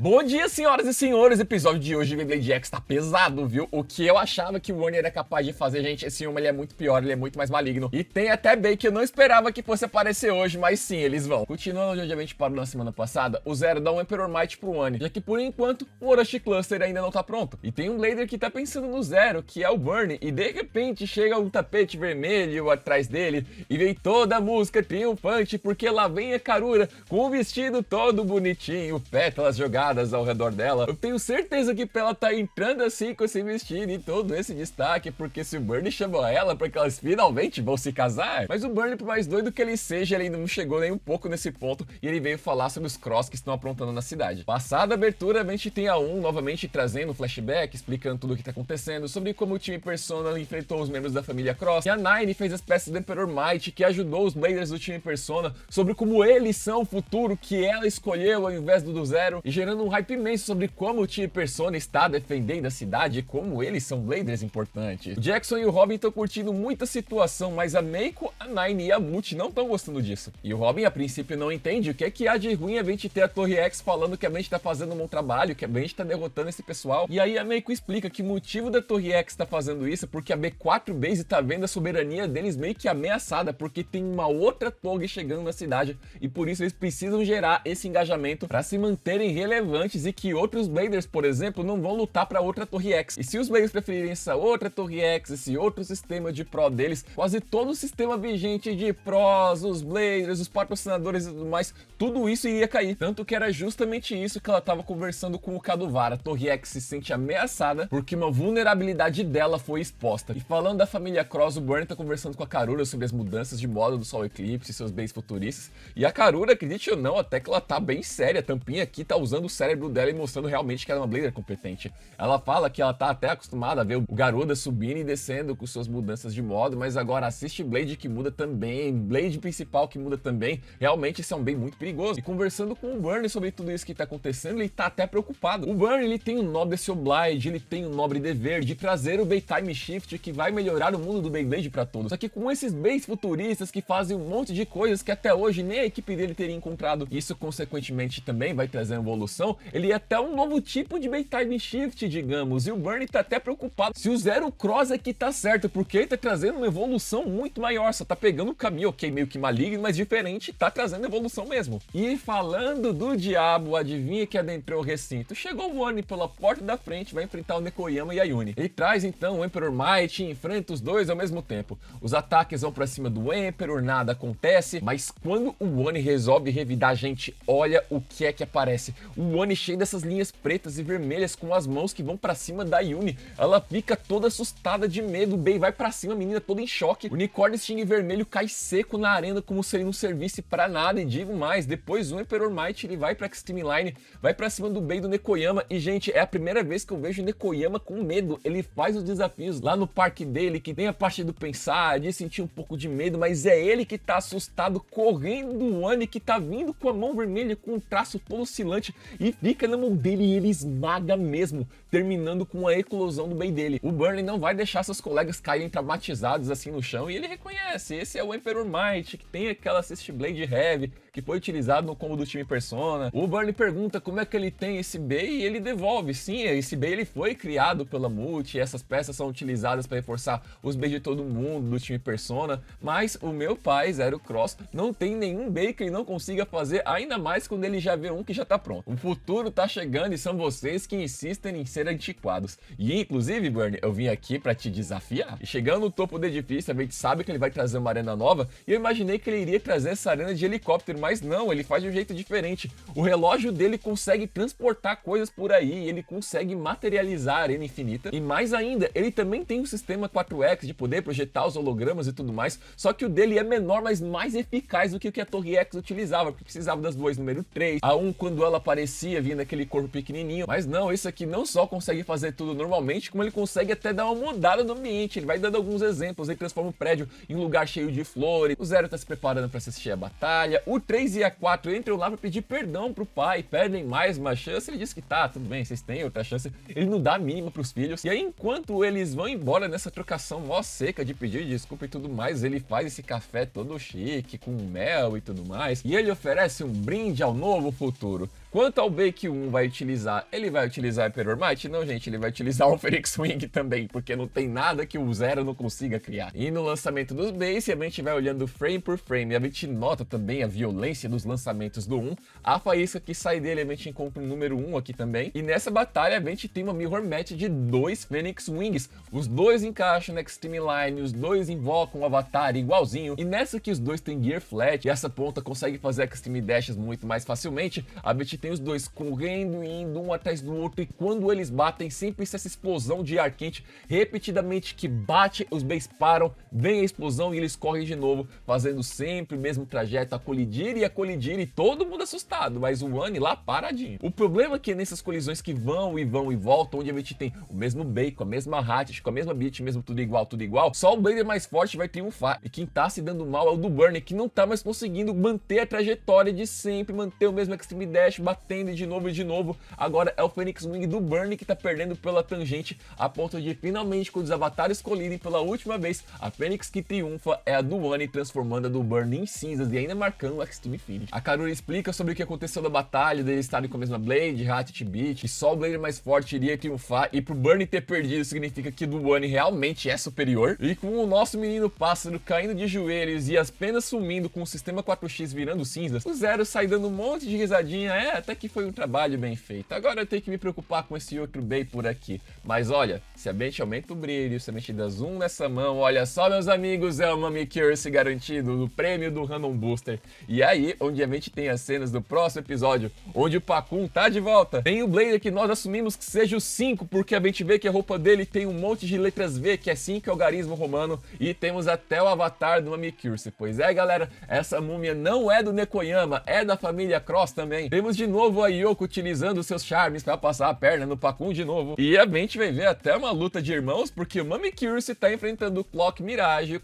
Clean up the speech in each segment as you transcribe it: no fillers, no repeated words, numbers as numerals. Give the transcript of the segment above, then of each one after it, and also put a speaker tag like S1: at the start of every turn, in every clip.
S1: Bom dia, senhoras e senhores, o episódio de hoje de Beyblade X tá pesado, viu? O que eu achava que o Oni era capaz de fazer, gente, esse Uma ele é muito pior, ele é muito mais maligno. E tem até Bey que eu não esperava que fosse aparecer hoje, mas sim, eles vão. Continuando onde a gente parou na semana passada, o Zero dá um Emperor Might pro Oni, já que por enquanto o Orochi Cluster ainda não tá pronto. E tem um Blader que tá pensando no Zero, que é o Burn, e de repente chega um tapete vermelho atrás dele e vem toda a música triunfante, porque lá vem a Karura com o vestido todo bonitinho, pétalas jogadas ao redor dela. Eu tenho certeza que ela tá entrando assim com esse vestido e todo esse destaque, porque se o Burn chamou ela para que elas finalmente vão se casar. Mas o Burn, por mais doido que ele seja, ele ainda não chegou nem um pouco nesse ponto e ele veio falar sobre os Cross que estão aprontando na cidade. Passada a abertura, a gente tem a novamente trazendo um flashback, explicando tudo o que tá acontecendo, sobre como o time Persona enfrentou os membros da família Cross, e a Nine fez as peças do Emperor Might, que ajudou os Bladers do time Persona, sobre como eles são o futuro que ela escolheu ao invés do Zero, e gerando um hype imenso sobre como o time Persona está defendendo a cidade e como eles são Bladers importantes. O Jackson e o Robin estão curtindo muita situação, mas a Meiko, a Nine e a Multi não estão gostando disso. E o Robin, a princípio, não entende o que é que há de ruim a gente ter a Torre X falando que a gente tá fazendo um bom trabalho, que a gente tá derrotando esse pessoal. E aí a Meiko explica que o motivo da Torre X tá fazendo isso é porque a B4 Base tá vendo a soberania deles meio que ameaçada, porque tem uma outra torre chegando na cidade e por isso eles precisam gerar esse engajamento para se manterem relevantes e que outros Bladers, por exemplo, não vão lutar para outra Torre X. E se os Bladers preferirem essa outra Torre X, esse outro sistema de Pro deles, quase todo o sistema vigente de Pros, os Bladers, os patrocinadores e tudo mais, tudo isso iria cair. Tanto que era justamente isso que ela estava conversando com o Kaduvara. A Torre X se sente ameaçada porque uma vulnerabilidade dela foi exposta. E falando da família Cross, o Burn tá conversando com a Karura sobre as mudanças de moda do Sol Eclipse e seus bens futuristas. E a Karura, acredite ou não, até que ela tá bem séria. A tampinha aqui tá usando o cérebro dela e mostrando realmente que ela é uma Blader competente. Ela fala que ela tá até acostumada a ver o Garuda subindo e descendo com suas mudanças de modo, mas agora assiste Blade que muda também, Blade principal que muda também. Realmente isso é um bem muito perigoso. E conversando com o Burn sobre tudo isso que tá acontecendo, ele tá até preocupado. O Burn, ele tem um nobre Oblige, ele tem um nobre dever de trazer o Beytime Shift que vai melhorar o mundo do Beyblade pra todos. Só que com esses Bays futuristas que fazem um monte de coisas que até hoje nem a equipe dele teria encontrado, isso consequentemente também vai trazer evolução, ele é até um novo tipo de Beytime Shift, digamos, e o Burn tá até preocupado se o Zero Cross é que tá certo, porque ele tá trazendo uma evolução muito maior, só tá pegando o caminho, ok, meio que maligno, mas diferente, tá trazendo evolução mesmo. E falando do diabo, adivinha que adentrou o recinto? Chegou o Oni pela porta da frente, vai enfrentar o Nekoyama e a Yuni. Ele traz então o Emperor Might e enfrenta os dois ao mesmo tempo. Os ataques vão pra cima do Emperor, nada acontece, mas quando o Oni resolve revidar a gente, olha o que é que aparece. O Oni cheio dessas linhas pretas e vermelhas com as mãos que vão pra cima da Yuni. Ela fica toda assustada de medo, o Bey vai pra cima, a menina toda em choque. O unicórnio Sting vermelho cai seco na arena como se ele não servisse pra nada, e digo mais, depois o Emperor Might ele vai pra Extreme Line, vai pra cima do Bey do Nekoyama, e gente, é a primeira vez que eu vejo o Nekoyama com medo. Ele faz os desafios lá no parque dele, que tem a parte do pensar, de sentir um pouco de medo, mas é ele que tá assustado, correndo do Oni que tá vindo com a mão vermelha, com um traço todo oscilante, e fica na mão dele e ele esmaga mesmo, terminando com a eclosão do Bey dele. O Burn não vai deixar seus colegas caírem traumatizados assim no chão, e ele reconhece, esse é o Emperor Might, que tem aquela Assist Blade Heavy, que foi utilizado no combo do time Persona. O Burn pergunta como é que ele tem esse Bey, e ele devolve, sim, esse Bey ele foi criado pela Multi, essas peças são utilizadas para reforçar os Beys de todo mundo do time Persona, mas o meu pai, Zero Cross, não tem nenhum Bey que ele não consiga fazer, ainda mais quando ele já vê um que já tá pronto. O futuro tá chegando e são vocês que insistem em ser antiquados. E inclusive, Burn, eu vim aqui para te desafiar. E chegando no topo do edifício, a gente sabe que ele vai trazer uma arena nova, e eu imaginei que ele iria trazer essa arena de helicóptero, mas não, ele faz de um jeito diferente. O relógio dele consegue transportar coisas por aí, ele consegue materializar a arena infinita, e mais ainda, ele também tem um sistema 4X de poder projetar os hologramas e tudo mais, só que o dele é menor, mas mais eficaz do que o que a Torre X utilizava, porque precisava das duas número 3, a 1 quando ela aparecia vinha naquele corpo pequenininho, mas não, esse aqui não só consegue fazer tudo normalmente, como ele consegue até dar uma mudada no ambiente. Ele vai dando alguns exemplos, ele transforma o prédio em um lugar cheio de flores, o Zero tá se preparando para assistir a batalha, o 3 e a 4 entram lá para pedir perdão pro pai, pedem mais uma chance, ele diz que tá, tudo bem, vocês têm outra chance, ele não dá a mínima pros filhos, e aí enquanto eles vão embora nessa trocação mó seca de pedir desculpa e tudo mais, ele faz esse café todo chique, com mel e tudo mais, e ele oferece um brinde ao novo futuro. Quanto ao Bay que o 1 vai utilizar, ele vai utilizar Emperor Might? Não, gente, ele vai utilizar o Phoenix Wing também, porque não tem nada que o 0 não consiga criar. E no lançamento dos Bays, a gente vai olhando frame por frame, e a gente nota também a violência dos lançamentos do 1, a faísca que sai dele, a gente encontra o número 1 aqui também, e nessa batalha a gente tem uma Mirror Match de 2 Phoenix Wings, os dois encaixam na Extreme Line, os dois invocam o avatar igualzinho, e nessa que os dois tem Gear Flat, e essa ponta consegue fazer Extreme Dashes muito mais facilmente, a gente tem os dois correndo e indo um atrás do outro, e quando eles batem, sempre essa explosão de ar quente, repetidamente que bate, os Bays param, vem a explosão e eles correm de novo, fazendo sempre o mesmo trajeto, a colidir, e todo mundo assustado, mas o One lá paradinho. O problema é que nessas colisões que vão e voltam, onde a gente tem o mesmo Bay, com a mesma Hatchet, com a mesma Beat, mesmo tudo igual, só o Blader mais forte vai triunfar, e quem tá se dando mal é o do Burn, que não tá mais conseguindo manter a trajetória de sempre, manter o mesmo Extreme Dash, batendo de novo, agora é o Phoenix Wing do Burn que tá perdendo pela tangente, a ponto de finalmente, quando os avatares colidem pela última vez, a Fênix que triunfa é a do One, transformando a do Burn em cinzas e ainda marcando o Extreme Finish. A Karura explica sobre o que aconteceu na batalha, deles estarem com a mesma Blade, Hatchet e Beat, e só o Blader mais forte iria triunfar, e pro Burn ter perdido significa que o do One realmente é superior, e com o nosso menino pássaro caindo de joelhos e as penas sumindo com o sistema 4x virando cinzas, o Zero sai dando um monte de risadinha, até que foi um trabalho bem feito. Agora eu tenho que me preocupar com esse outro Bay por aqui. Mas olha, se a gente aumenta o brilho, se a gente dá zoom nessa mão, olha só, meus amigos, é uma Miccurse garantido no prêmio do Random Booster. E aí, onde a gente tem as cenas do próximo episódio, onde o Pakun tá de volta. Tem o Blader que nós assumimos que seja o 5, porque a gente vê que a roupa dele tem um monte de letras V, que é 5 algarismo romano, e temos até o avatar de uma Miccurse. Pois é, galera, essa múmia não é do Nekoyama, é da família Cross também. Temos de novo a Yoko utilizando seus charmes pra passar a perna no Pakun de novo. E a gente vai ver até uma luta de irmãos, porque o Miccurse tá enfrentando o Clock Mirage,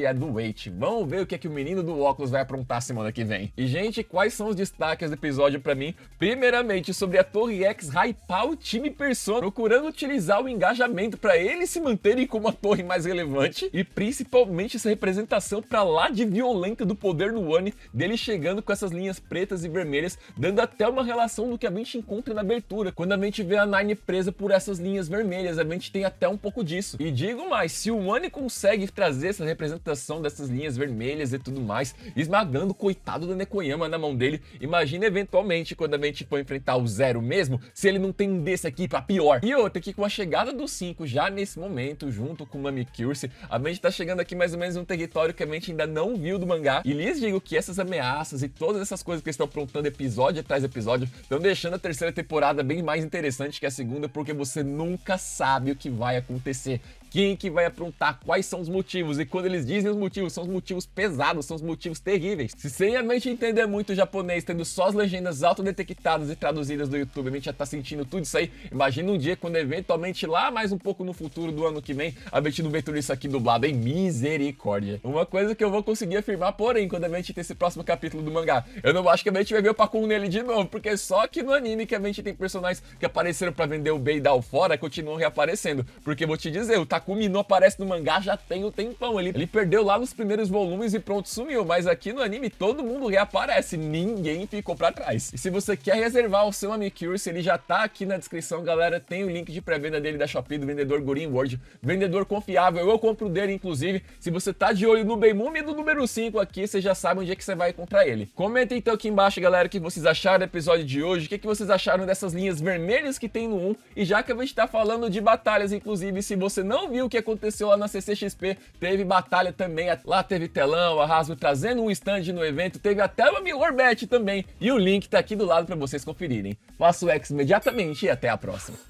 S1: é do Wait. Vamos ver o que é que o menino do óculos vai aprontar semana que vem. E, gente, quais são os destaques do episódio pra mim? Primeiramente, sobre a Torre X hypar o time Persona, procurando utilizar o engajamento pra eles se manterem como a torre mais relevante, e principalmente essa representação pra lá de violenta do poder no One, dele chegando com essas linhas pretas e vermelhas, dando até uma relação do que a gente encontra na abertura. Quando a gente vê a Nine presa por essas linhas vermelhas, a gente tem até um pouco disso. E digo mais, se o One consegue trazer essa representação dessas linhas vermelhas e tudo mais, esmagando o coitado do Nekoyama na mão dele, imagina eventualmente quando a gente for enfrentar o Zero mesmo, se ele não tem um desse aqui pra pior. E outra, que com a chegada do 5 já nesse momento, junto com o Miccurse, a gente tá chegando aqui mais ou menos num território que a gente ainda não viu do mangá, e lhes digo que essas ameaças e todas essas coisas que eles estão aprontando episódio atrás de episódio, estão deixando a terceira temporada bem mais interessante que a segunda, porque você nunca sabe o que vai acontecer. Quem que vai aprontar, quais são os motivos, e quando eles dizem os motivos, são os motivos pesados, são os motivos terríveis. Se sem a gente entender muito o japonês, tendo só as legendas autodetectadas e traduzidas do YouTube, a gente já tá sentindo tudo isso aí, imagina um dia quando eventualmente lá mais um pouco no futuro do ano que vem, a gente não vê tudo isso aqui dublado, em misericórdia. Uma coisa que eu vou conseguir afirmar, porém, quando a gente ter esse próximo capítulo do mangá, eu não acho que a gente vai ver o Pakun nele de novo, porque só que no anime que a gente tem personagens que apareceram pra vender o Bay e dar o fora, continuam reaparecendo, porque vou te dizer, o Takumi não aparece no mangá já tem um tempão, ele perdeu lá nos primeiros volumes e pronto, sumiu, mas aqui no anime todo mundo reaparece, ninguém ficou pra trás. E se você quer reservar o seu Miccurse, ele já tá aqui na descrição, galera, tem o link de pré-venda dele da Shopee, do vendedor Green World, vendedor confiável, eu compro dele inclusive. Se você tá de olho no Baymumi do número 5 aqui, você já sabe onde é que você vai encontrar ele. Comenta então aqui embaixo, galera, o que vocês acharam do episódio de hoje, o que vocês acharam dessas linhas vermelhas que tem no 1, e já que a gente tá falando de batalhas, inclusive, se você não viu o que aconteceu lá na CCXP, teve batalha também, lá teve telão, a Hasbro trazendo um stand no evento, teve até uma Mirror Match também, e o link tá aqui do lado pra vocês conferirem. Faça o X imediatamente e até a próxima.